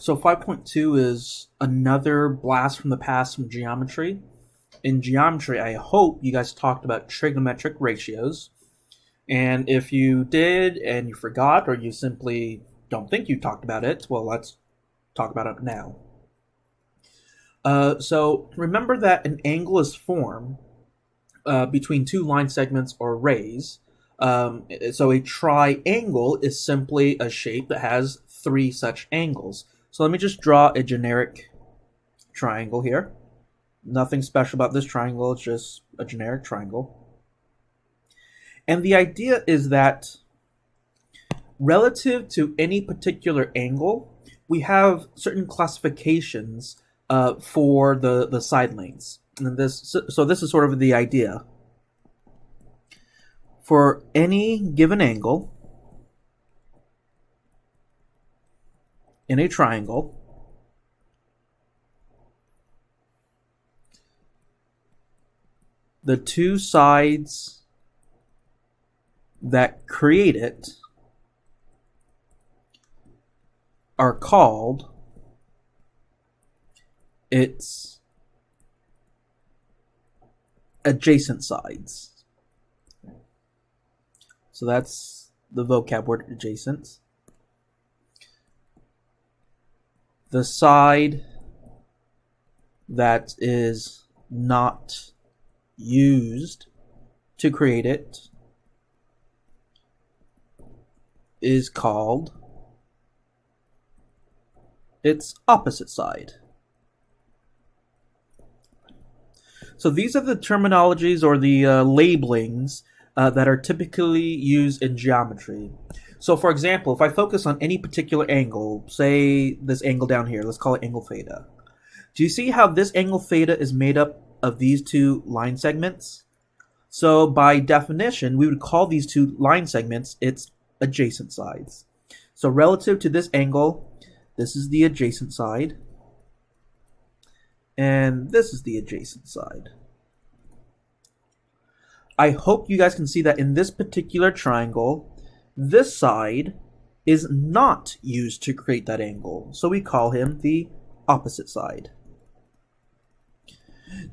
So 5.2 is another blast from the past from geometry. In geometry, I hope you guys talked about trigonometric ratios. And if you did and you forgot, or you simply don't think you talked about it, well, let's talk about it now. So remember that an angle is formed between two line segments or rays. So a triangle is simply a shape that has three such angles. So let me just draw a generic triangle here. Nothing special about this triangle, it's just a generic triangle. And the idea is that relative to any particular angle, we have certain classifications for the side lengths. And so this is sort of the idea. For any given angle in a triangle, the two sides that create it are called its adjacent sides. So that's the vocab word adjacent. The side that is not used to create it is called its opposite side. So these are the terminologies or the labelings that are typically used in geometry. So for example, if I focus on any particular angle, say this angle down here, let's call it angle theta. Do you see how this angle theta is made up of these two line segments? So by definition, we would call these two line segments its adjacent sides. So relative to this angle, this is the adjacent side, and this is the adjacent side. I hope you guys can see that in this particular triangle, this side is not used to create that angle, so we call him the opposite side.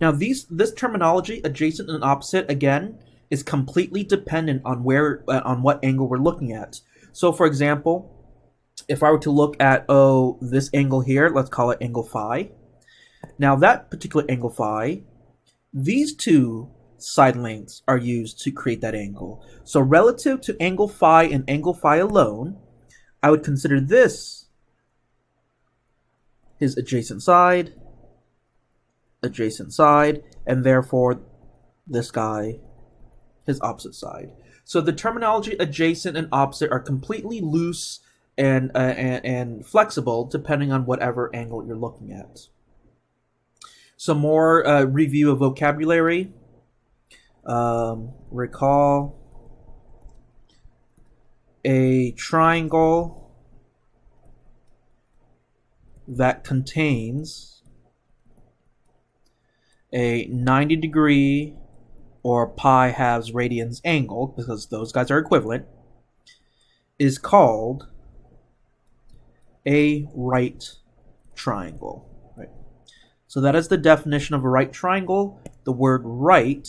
Now this terminology, adjacent and opposite, again, is completely dependent on on what angle we're looking at. So for example, if I were to look at this angle here, let's call it angle phi. Now that particular angle phi, these two side lengths are used to create that angle. So relative to angle phi and angle phi alone, I would consider this his adjacent side, and therefore this guy his opposite side. So the terminology adjacent and opposite are completely loose and flexible depending on whatever angle you're looking at. Some more review of vocabulary. Recall a triangle that contains a 90-degree or pi halves radians angle, because those guys are equivalent, is called a right triangle. Right? So that is the definition of a right triangle. The word right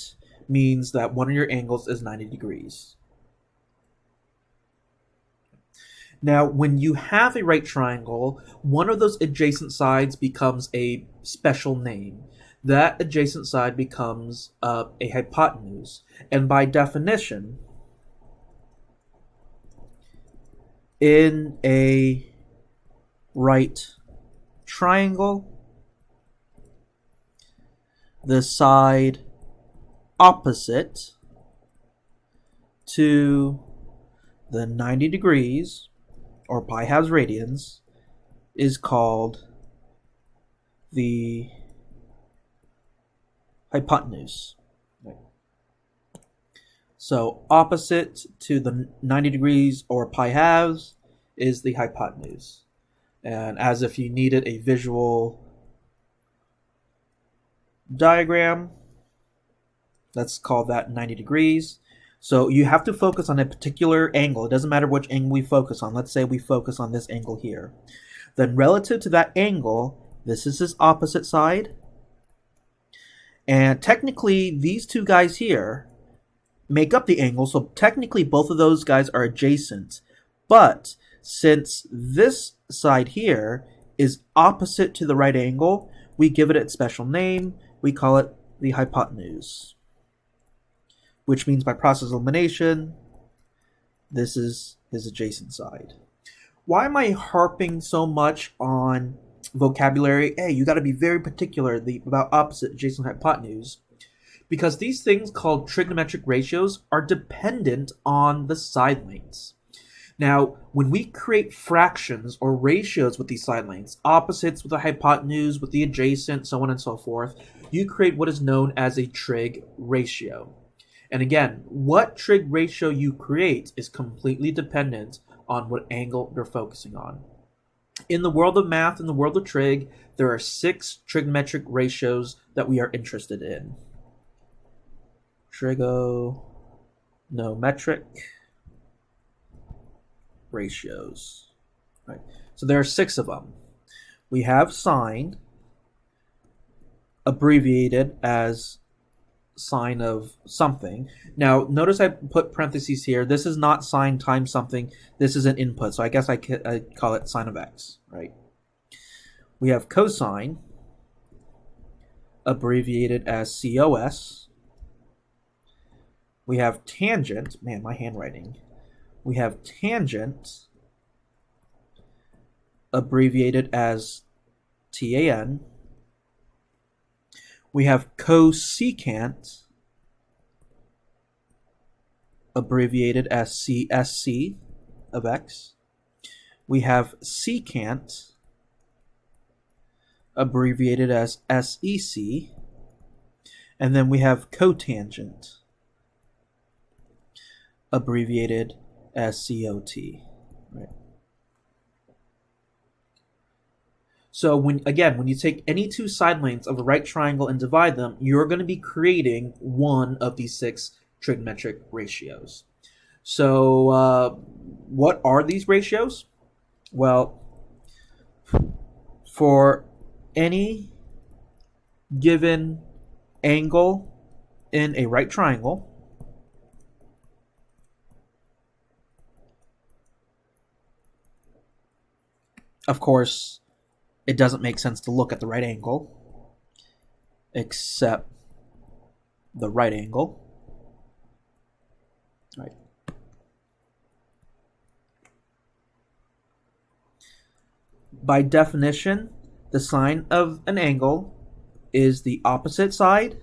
means that one of your angles is 90 degrees. Now, when you have a right triangle, one of those adjacent sides becomes a special name. That adjacent side becomes a hypotenuse. And by definition, in a right triangle, the side opposite to the 90 degrees or pi halves radians is called the hypotenuse. So opposite to the 90 degrees or pi halves is the hypotenuse. And as if you needed a visual diagram, let's call that 90 degrees. So you have to focus on a particular angle. It doesn't matter which angle we focus on. Let's say we focus on this angle here. Then relative to that angle, this is his opposite side. And technically, these two guys here make up the angle, so technically both of those guys are adjacent. But since this side here is opposite to the right angle, we give it its special name. We call it the hypotenuse, which means by process of elimination, this is his adjacent side. Why am I harping so much on vocabulary? Hey, you got to be very particular about opposite, adjacent, hypotenuse, because these things called trigonometric ratios are dependent on the side lengths. Now, when we create fractions or ratios with these side lengths, opposites with the hypotenuse, with the adjacent, so on and so forth, you create what is known as a trig ratio. And again, what trig ratio you create is completely dependent on what angle you're focusing on. In the world of math, in the world of trig, there are 6 trigonometric ratios that we are interested in. Trigonometric ratios. Right. So there are 6 of them. We have sine, abbreviated as sine of something. Now, notice I put parentheses here. This is not sine times something. This is an input, so I guess I call it sine of x, right? We have cosine, abbreviated as cos. We have tangent. Man, my handwriting. We have tangent, abbreviated as tan. We have cosecant, abbreviated as CSC of x. We have secant, abbreviated as SEC. And then we have cotangent, abbreviated as COT. Right. So when you take any 2 side lengths of a right triangle and divide them, you're going to be creating one of these 6 trigonometric ratios. So what are these ratios? Well, for any given angle in a right triangle, of course, it doesn't make sense to look at the right angle, except the right angle. Right. By definition, the sine of an angle is the opposite side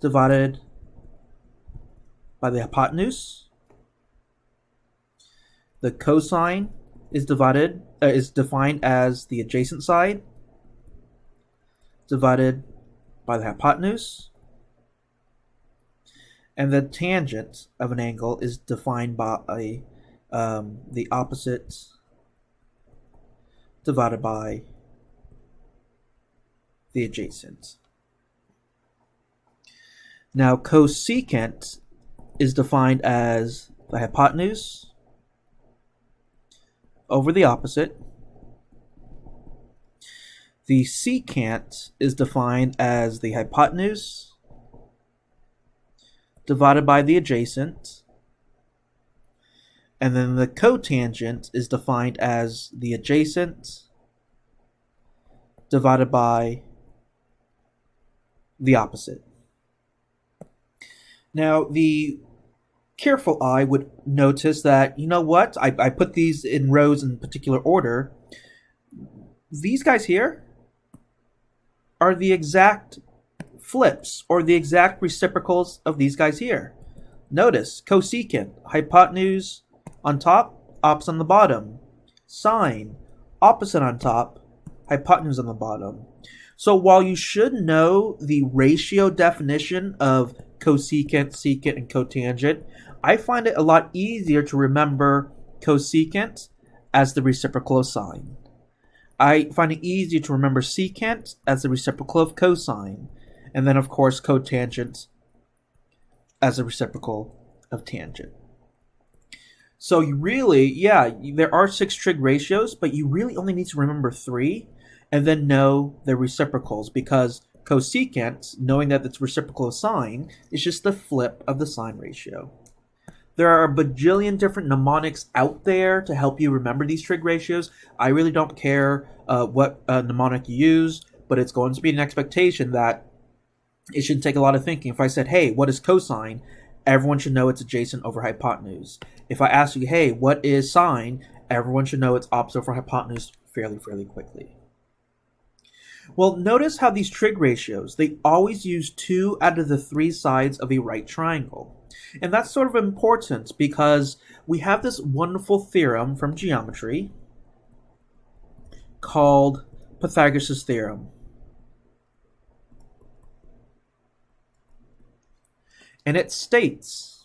divided by the hypotenuse. The cosine is defined as the adjacent side divided by the hypotenuse, and the tangent of an angle is defined by the opposite divided by the adjacent. Now, cosecant is defined as the hypotenuse over the opposite. The secant is defined as the hypotenuse divided by the adjacent. And then the cotangent is defined as the adjacent divided by the opposite. Now, the careful eye would notice that, you know what, I put these in rows in particular order. These guys here are the exact flips or the exact reciprocals of these guys here. Notice, cosecant, hypotenuse on top, opposite on the bottom. Sine, opposite on top, hypotenuse on the bottom. So while you should know the ratio definition of cosecant, secant, and cotangent, I find it a lot easier to remember cosecant as the reciprocal of sine. I find it easier to remember secant as the reciprocal of cosine. And then, of course, cotangent as the reciprocal of tangent. So you really, yeah, there are six trig ratios, but you really only need to remember three and then know their reciprocals because cosecant, knowing that it's reciprocal of sine, is just the flip of the sine ratio. There are a bajillion different mnemonics out there to help you remember these trig ratios. I really don't care what mnemonic you use, but it's going to be an expectation that it shouldn't take a lot of thinking. If I said, hey, what is cosine? Everyone should know it's adjacent over hypotenuse. If I ask you, hey, what is sine? Everyone should know it's opposite over hypotenuse fairly quickly. Well, notice how these trig ratios, they always use 2 out of the 3 sides of a right triangle. And that's sort of important because we have this wonderful theorem from geometry called Pythagoras' theorem. And it states,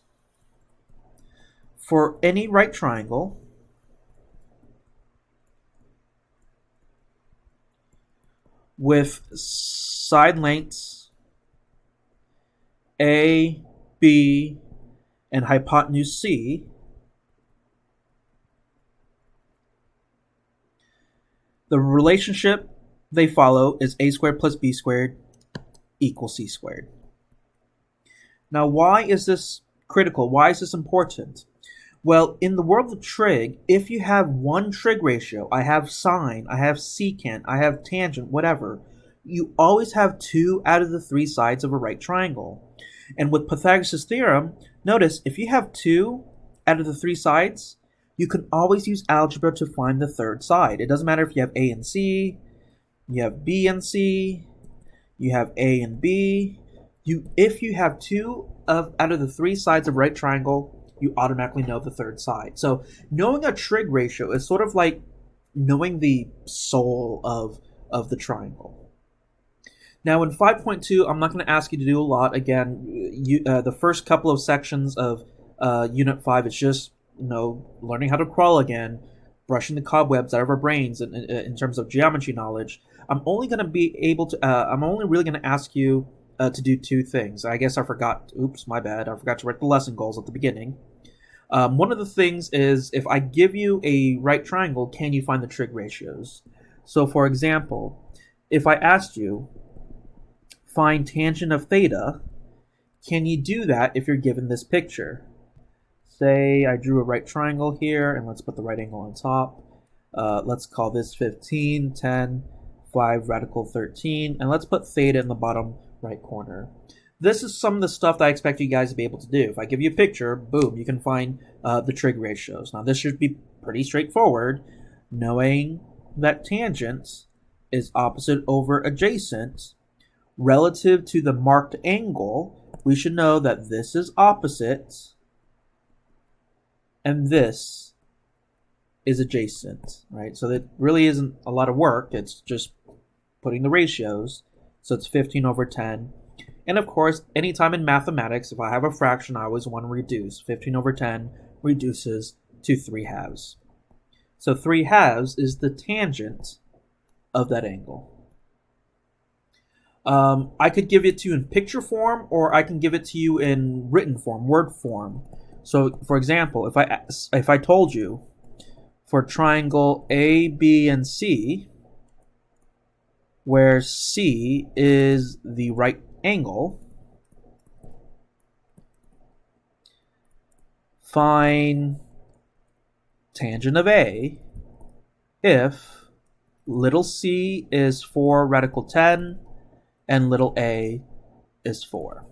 for any right triangle, with side lengths A, B, and hypotenuse C, the relationship they follow is a squared plus b squared equals c squared. Now, why is this critical? Why is this important? Well, in the world of trig, if you have one trig ratio, I have sine, I have secant, I have tangent, whatever, you always have 2 out of the 3 sides of a right triangle. And with Pythagoras' theorem, notice if you have 2 out of the 3 sides, you can always use algebra to find the third side. It doesn't matter if you have A and C, you have B and C, you have A and B. If you have 2 out of the 3 sides of a right triangle, you automatically know the third side. So knowing a trig ratio is sort of like knowing the soul of the triangle. Now in 5.2, I'm not going to ask you to do a lot. Again, the first couple of sections of Unit 5 is just learning how to crawl again, brushing the cobwebs out of our brains in terms of geometry knowledge. I'm only really going to ask you to do 2 things. I guess I forgot. Oops, my bad. I forgot to write the lesson goals at the beginning. One of the things is if I give you a right triangle, can you find the trig ratios? So for example, if I asked you, find tangent of theta, can you do that if you're given this picture? Say I drew a right triangle here, and let's put the right angle on top. Let's call this 15, 10, 5, radical 13, and let's put theta in the bottom right corner. This is some of the stuff that I expect you guys to be able to do. If I give you a picture, boom, you can find the trig ratios. Now this should be pretty straightforward. Knowing that tangent is opposite over adjacent relative to the marked angle, we should know that this is opposite and this is adjacent, right? So that really isn't a lot of work. It's just putting the ratios. So it's 15 over 10. And of course, anytime in mathematics, if I have a fraction, I always want to reduce. 15 over 10 reduces to 3 halves. So 3 halves is the tangent of that angle. I could give it to you in picture form, or I can give it to you in written form, word form. So, for example, if I told you for triangle A, B, and C, where C is the right angle, find tangent of A if little c is 4 radical 10 and little a is 4.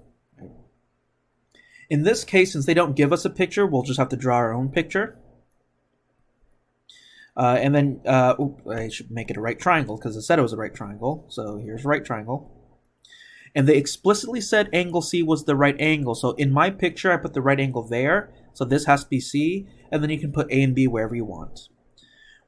In this case, since they don't give us a picture, we'll just have to draw our own picture. And then, I should make it a right triangle because it said it was a right triangle. So here's a right triangle. And they explicitly said angle C was the right angle. So in my picture, I put the right angle there. So this has to be C. And then you can put A and B wherever you want.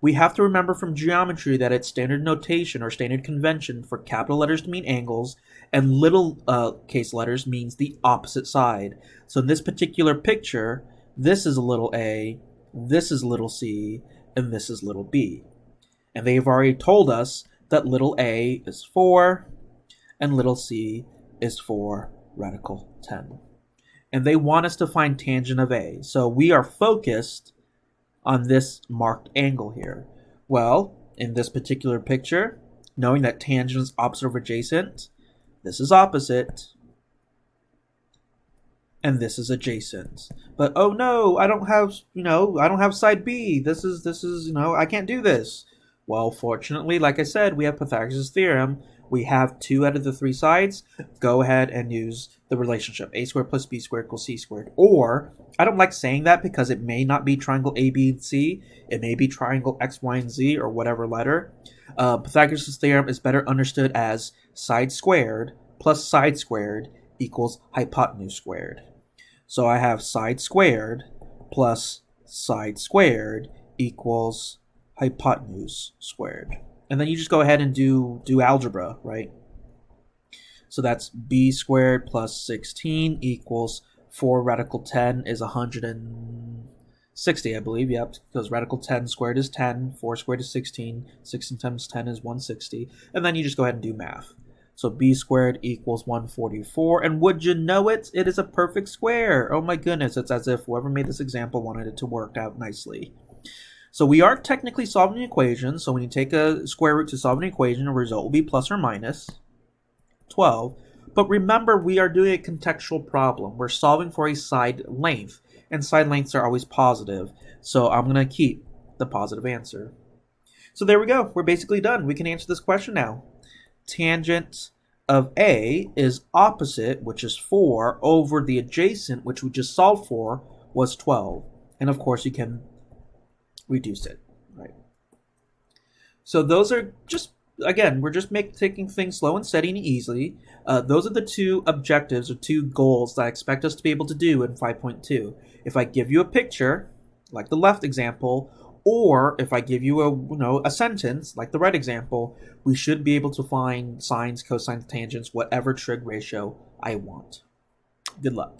We have to remember from geometry that it's standard notation or standard convention for capital letters to mean angles and little case letters means the opposite side. So in this particular picture, this is a little a, this is little c, and this is little b. And they've already told us that little a is 4 and little c is 4 radical 10. And they want us to find tangent of a. So we are focused on this marked angle here? Well, in this particular picture, knowing that tangent is opposite of adjacent, this is opposite, and this is adjacent. But oh no, I don't have side B. This is I can't do this. Well, fortunately, like I said, we have Pythagoras' theorem. We have 2 out of the 3 sides. Go ahead and use the relationship a squared plus b squared equals c squared. Or, I don't like saying that because it may not be triangle A, B, and C. It may be triangle X, Y, and Z, or whatever letter. Pythagoras' theorem is better understood as side squared plus side squared equals hypotenuse squared. So I have side squared plus side squared equals hypotenuse squared. And then you just go ahead and do algebra, right? So that's b squared plus 16 equals 4 radical 10 is 160, I believe. Yep, because radical 10 squared is 10, 4 squared is 16, 16 times 10 is 160. And then you just go ahead and do math. So b squared equals 144. And would you know it? It is a perfect square. Oh my goodness, it's as if whoever made this example wanted it to work out nicely. So we are technically solving an equation. So when you take a square root to solve an equation, the result will be plus or minus 12. But remember, we are doing a contextual problem. We're solving for a side length, and side lengths are always positive. So I'm going to keep the positive answer. So there we go. We're basically done. We can answer this question now. Tangent of A is opposite, which is 4, over the adjacent, which we just solved for, was 12. And of course, you can reduce it, right? So those are just, again, we're just taking things slow and steady and easily. Those are the 2 objectives or 2 goals that I expect us to be able to do in 5.2. If I give you a picture, like the left example, or if I give you a sentence, like the right example, we should be able to find sines, cosines, tangents, whatever trig ratio I want. Good luck.